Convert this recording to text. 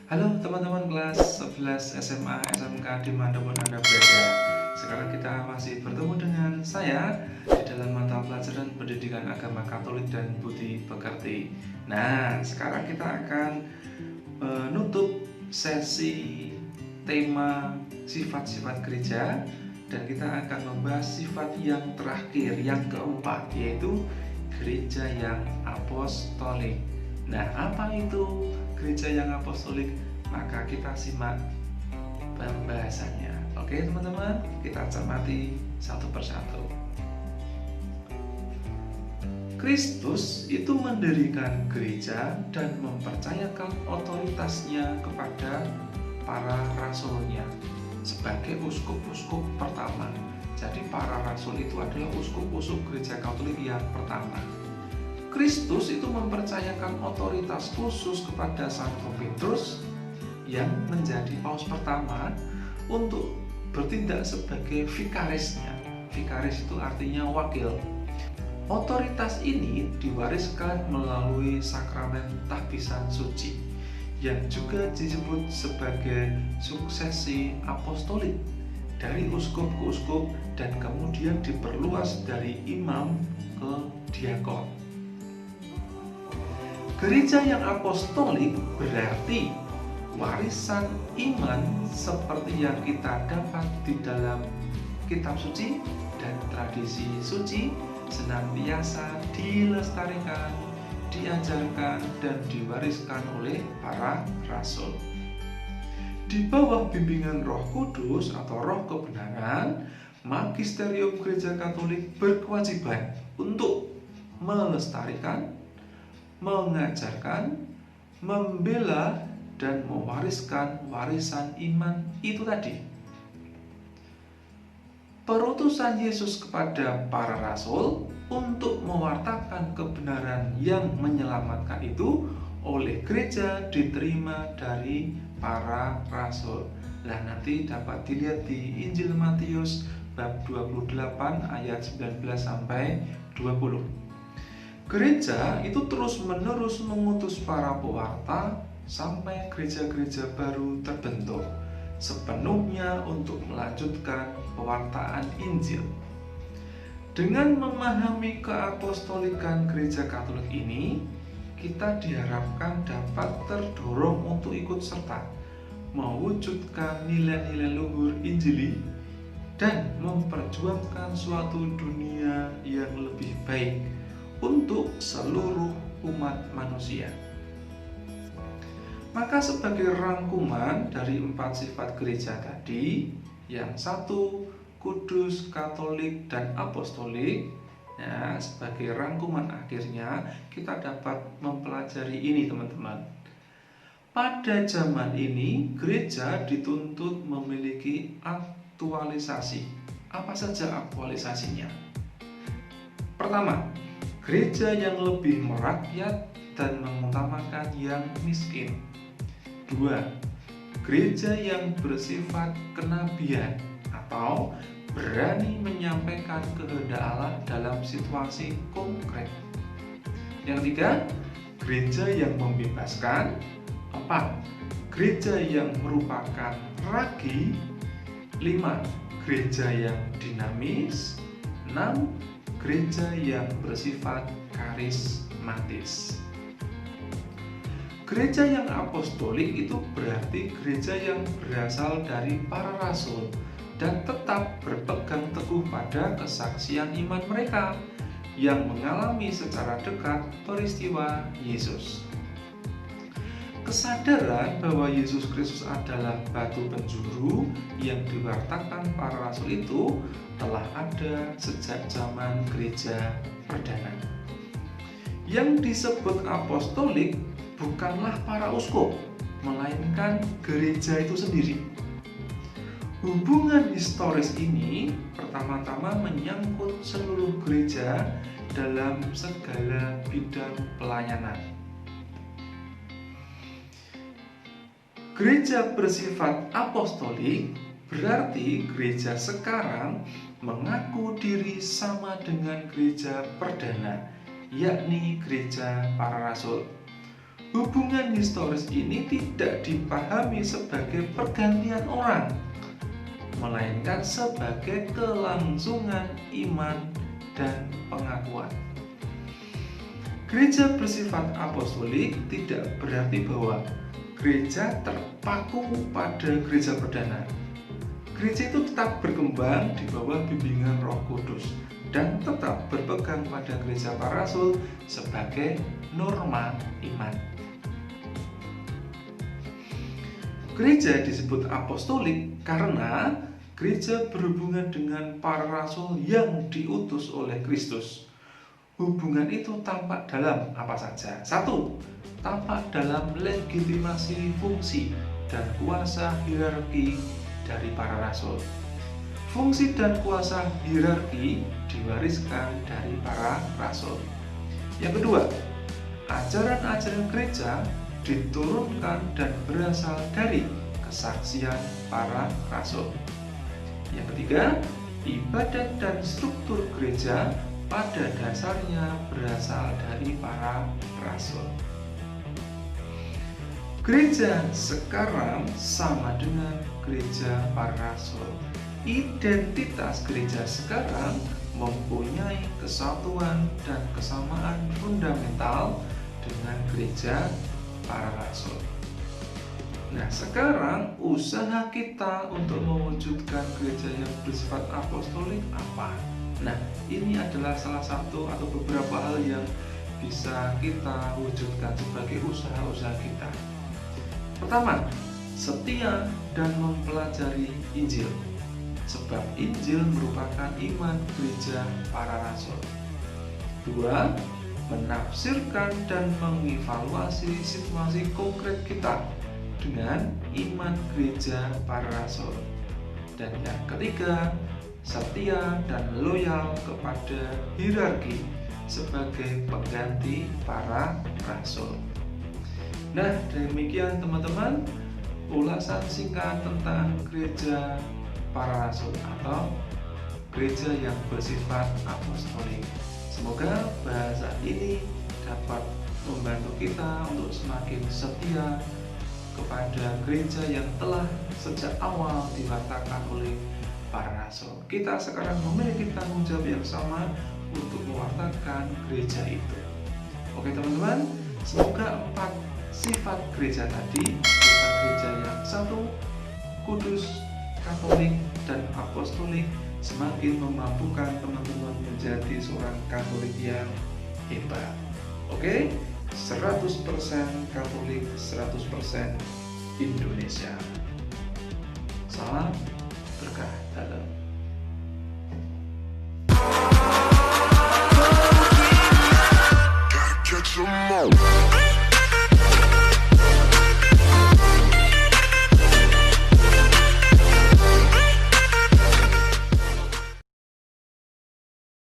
Halo teman-teman kelas 11 SMA SMK dimanapun Anda berada. Sekarang kita masih bertemu dengan saya di dalam mata pelajaran Pendidikan Agama Katolik dan Budi Pekerti. Nah, sekarang kita akan menutup sesi tema sifat-sifat gereja, dan kita akan membahas sifat yang terakhir, yang keempat, yaitu gereja yang apostolik. Nah, apa itu gereja yang apostolik? Maka kita simak pembahasannya. Oke teman-teman, kita cermati satu persatu. Kristus itu mendirikan gereja dan mempercayakan otoritasnya kepada para rasulnya sebagai uskup-uskup pertama. Jadi para rasul itu adalah uskup-uskup gereja Katolik yang pertama. Kristus itu mempercayakan otoritas khusus kepada Santo Petrus yang menjadi paus pertama untuk bertindak sebagai vikarisnya. Vikaris itu artinya wakil. Otoritas ini diwariskan melalui sakramen tahbisan suci yang juga disebut sebagai suksesi apostolik dari uskup ke uskup dan kemudian diperluas dari imam ke diakon. Gereja yang apostolik berarti warisan iman seperti yang kita dapat di dalam kitab suci dan tradisi suci senantiasa dilestarikan, diajarkan, dan diwariskan oleh para rasul. Di bawah bimbingan Roh Kudus atau Roh Kebenaran, Magisterium Gereja Katolik berkewajiban untuk melestarikan, mengajarkan, membela, dan mewariskan warisan iman itu tadi. Perutusan Yesus kepada para rasul untuk mewartakan kebenaran yang menyelamatkan itu oleh gereja diterima dari para rasul. Nah, nanti dapat dilihat di Injil Matius bab 28 ayat 19 sampai 20. Gereja itu terus-menerus mengutus para pewarta sampai gereja-gereja baru terbentuk, sepenuhnya untuk melanjutkan pewartaan Injil. Dengan memahami keapostolikan gereja Katolik ini, kita diharapkan dapat terdorong untuk ikut serta mewujudkan nilai-nilai luhur Injili dan memperjuangkan suatu dunia yang lebih baik untuk seluruh umat manusia. Maka sebagai rangkuman dari 4 sifat gereja tadi, yang satu kudus, katolik, dan apostolik, ya, sebagai rangkuman akhirnya kita dapat mempelajari ini teman-teman. Pada zaman ini gereja dituntut memiliki aktualisasi. Apa saja aktualisasinya? Pertama, gereja yang lebih merakyat dan mengutamakan yang miskin. 2. Gereja yang bersifat kenabian atau berani menyampaikan kehendak Allah dalam situasi konkret. Yang 3, gereja yang membebaskan. 4, gereja yang merupakan ragi. 5, gereja yang dinamis. 6, gereja yang bersifat karismatis. Gereja yang apostolik itu berarti gereja yang berasal dari para rasul dan tetap berpegang teguh pada kesaksian iman mereka yang mengalami secara dekat peristiwa Yesus. Kesadaran bahwa Yesus Kristus adalah batu penjuru yang diwartakan para rasul itu telah ada sejak zaman gereja perdana. Yang disebut apostolik bukanlah para uskup, melainkan gereja itu sendiri. Hubungan historis ini pertama-tama menyangkut seluruh gereja dalam segala bidang pelayanan. Gereja bersifat apostolik berarti gereja sekarang mengaku diri sama dengan gereja perdana, yakni gereja para rasul. Hubungan historis ini tidak dipahami sebagai pergantian orang, melainkan sebagai kelangsungan iman dan pengakuan. Gereja bersifat apostolik tidak berarti bahwa gereja terpaku pada gereja perdana. Gereja itu tetap berkembang di bawah bimbingan Roh Kudus dan tetap berpegang pada gereja para rasul sebagai norma iman. Gereja disebut apostolik karena gereja berhubungan dengan para rasul yang diutus oleh Kristus. Hubungan itu tampak dalam apa saja? 1. Tampak dalam legitimasi fungsi dan kuasa hierarki dari para rasul. Fungsi dan kuasa hierarki diwariskan dari para rasul. Yang kedua, ajaran-ajaran gereja diturunkan dan berasal dari kesaksian para rasul. Yang ketiga, ibadat dan struktur gereja pada dasarnya berasal dari para rasul. Gereja sekarang sama dengan gereja para rasul. Identitas gereja sekarang mempunyai kesatuan dan kesamaan fundamental dengan gereja para rasul. Nah, sekarang usaha kita untuk mewujudkan gereja yang bersifat apostolik apa? Nah, ini adalah salah satu atau beberapa hal yang bisa kita wujudkan sebagai usaha-usaha kita. Pertama, setia dan mempelajari Injil, sebab Injil merupakan iman gereja para rasul. 2. Menafsirkan dan mengevaluasi situasi konkret kita dengan iman gereja para rasul. Dan yang ketiga, setia dan loyal kepada hierarki sebagai pengganti para rasul. Nah, demikian teman-teman ulasan singkat tentang gereja para rasul atau gereja yang bersifat apostolik. Semoga bahasa ini dapat membantu kita untuk semakin setia kepada gereja yang telah sejak awal diwartakan oleh para rasul. Kita sekarang memiliki tanggung jawab yang sama untuk mewartakan gereja itu. Oke teman-teman, semoga 4 sifat gereja tadi, sifat gereja yang satu, kudus, katolik, dan apostolik, semakin memampukan teman-teman menjadi seorang Katolik yang hebat. Oke, 100% Katolik, 100% Indonesia. Salam